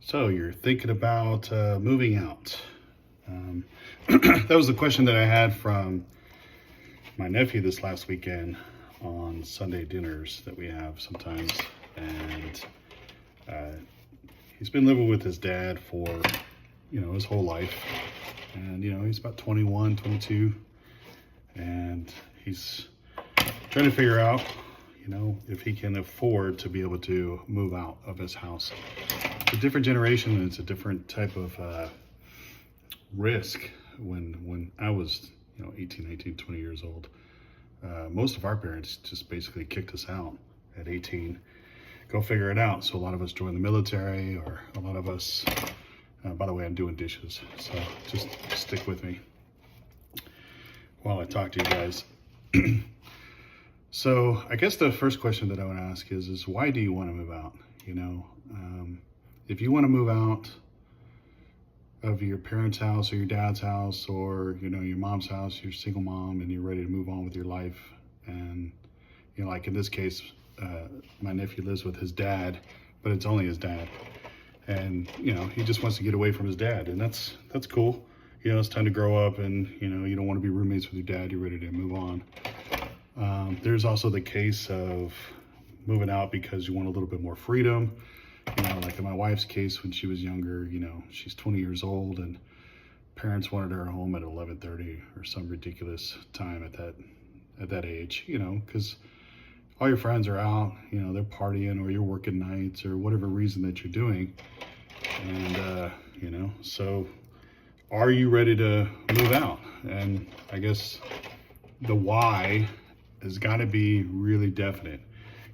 So you're thinking about moving out. Um, that was the question that I had from my nephew this last weekend on Sunday dinners that we have sometimes. And uh, he's been living with his dad for, his whole life. And, he's about 21, 22. And he's trying to figure out, if he can afford to be able to move out of his house. It's a different generation and it's a different type of risk. When I was 18, 19, 20 years old, most of our parents just basically kicked us out at 18. Go figure it out. So a lot of us joined the military, or a lot of us, by the way, I'm doing dishes, so just stick with me while I talk to you guys. So I guess the first question that I want to ask is why do you want to move out? If you want to move out of your parents' house or your dad's house, or your mom's house, you're a single mom and you're ready to move on with your life, and like in this case, my nephew lives with his dad, but it's only his dad, and he just wants to get away from his dad, and that's cool. It's time to grow up, and you don't want to be roommates with your dad. You're ready to move on. There's also the case of moving out because you want a little bit more freedom. Like in my wife's case, when she was younger, she's 20 years old and parents wanted her home at 11:30 or some ridiculous time at that age, because all your friends are out, they're partying, or you're working nights, or whatever reason that you're doing. And, so are you ready to move out? And I guess the why has got to be really definite.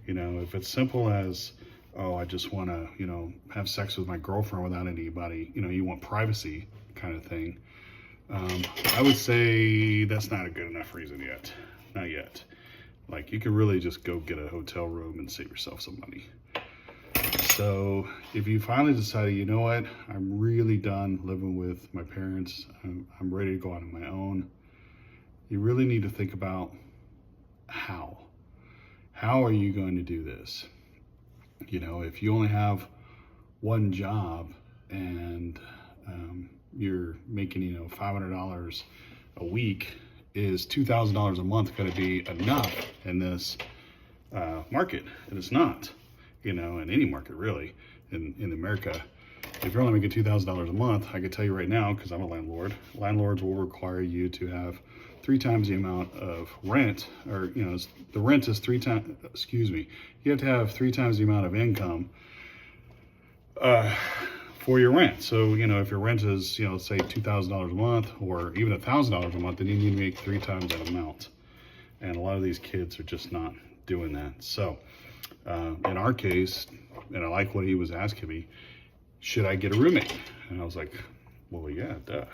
If it's simple as, oh, I just want to, have sex with my girlfriend without anybody, you want privacy kind of thing, I would say that's not a good enough reason yet. Not yet. Like, you can really just go get a hotel room and save yourself some money. So if you finally decided, you know what, I'm really done living with my parents, I'm ready to go out on my own, you really need to think about how are you going to do this? If you only have one job and you're making, $500 a week, is $2,000 a month going to be enough in this market? And it's not, in any market really, in America. If you're only making $2,000 a month, I can tell you right now, because I'm a landlord, landlords will require you to have 3 times the amount of rent, or, the rent is 3 times, you have to have 3 times the amount of income for your rent. So, if your rent is, say $2,000 a month, or even $1,000 a month, then you need to make 3 times that amount. And a lot of these kids are just not doing that. So, in our case, and I like what he was asking me, should I get a roommate? And I was like, well, yeah, duh.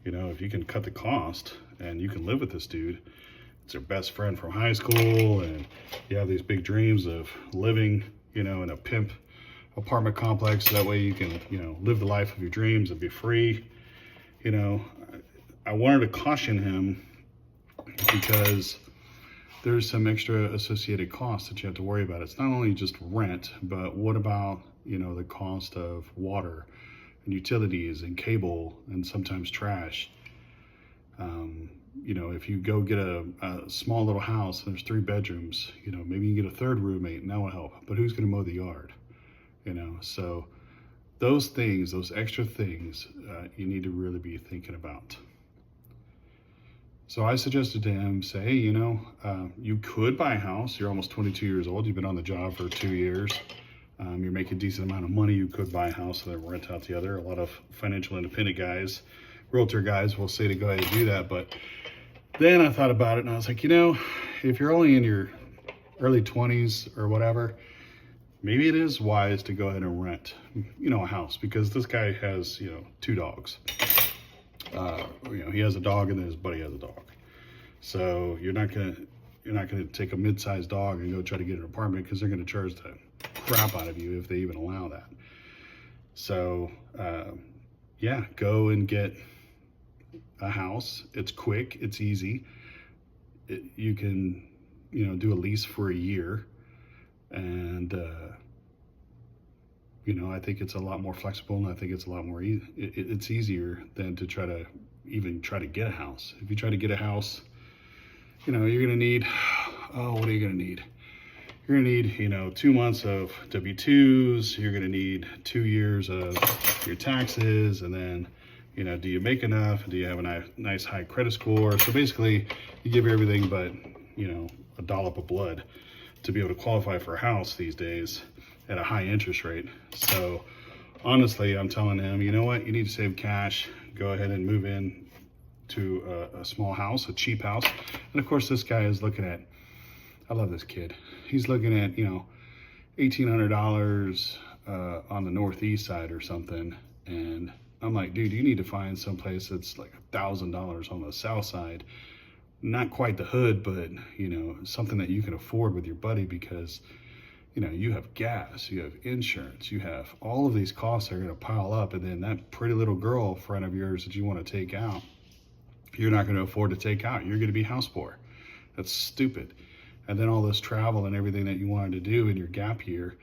If you can cut the cost and you can live with this dude, it's your best friend from high school, and you have these big dreams of living, in a pimp apartment complex, so that way you can, live the life of your dreams and be free. I wanted to caution him because there's some extra associated costs that you have to worry about. It's not only just rent, but what about, the cost of water and utilities and cable and sometimes trash. If you go get a small little house and there's 3 bedrooms, maybe you get a 3rd roommate and that will help, but who's going to mow the yard? So those things, those extra things, you need to really be thinking about. So I suggested to him, say, hey, you could buy a house. You're almost 22 years old. You've been on the job for 2 years. You're making a decent amount of money. You could buy a house and then rent out the other. A lot of financial independent guys, realtor guys, will say to go ahead and do that. But then I thought about it and I was like, if you're only in your early 20s or whatever, maybe it is wise to go ahead and rent, a house, because this guy has, 2 dogs. He has a dog and then his buddy has a dog. So you're not gonna take a mid-sized dog and go try to get an apartment, because they're gonna charge the crap out of you if they even allow that. So yeah, go and get a house. It's quick, it's easy. You can, do a lease for a year, and You know, I think it's a lot more flexible, and I think it's a lot more it's easier than to try to get a house. If you try to get a house, you know, you're going to need, oh, what are you going to need? You're going to need, you know, 2 months of W-2s. You're going to need 2 years of your taxes. And then, you know, do you make enough? Do you have a nice high credit score? So basically, you give everything but, you know, a dollop of blood to be able to qualify for a house these days at a high interest rate. So honestly, I'm telling him, you know what? You need to save cash. Go ahead and move in to a small house, a cheap house. And of course, this guy is looking at, I love this kid. He's looking at, you know, $1,800 on the northeast side or something. And I'm like, dude, you need to find someplace that's like $1,000 on the south side. Not quite the hood, but, you know, something that you can afford with your buddy, because, you know, you have gas, you have insurance, you have all of these costs that are going to pile up. And then that pretty little girlfriend of yours that you want to take out, you're not going to afford to take out. You're going to be house poor. That's stupid. And then all this travel and everything that you wanted to do in your gap year,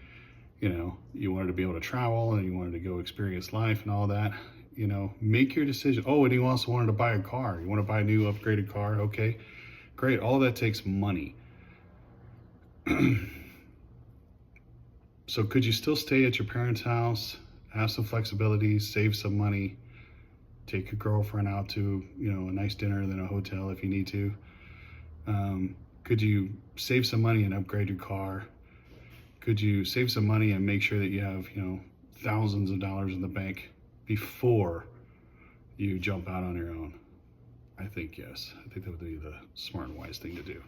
you know, you wanted to be able to travel and you wanted to go experience life and all that, you know, make your decision. Oh, and you also wanted to buy a car. You want to buy a new upgraded car? Okay, great. All of that takes money. So could you still stay at your parents' house, have some flexibility, save some money, take your girlfriend out to, you know, a nice dinner than a hotel if you need to? Could you save some money and upgrade your car? Could you save some money and make sure that you have, you know, thousands of dollars in the bank before you jump out on your own? I think yes. I think that would be the smart and wise thing to do.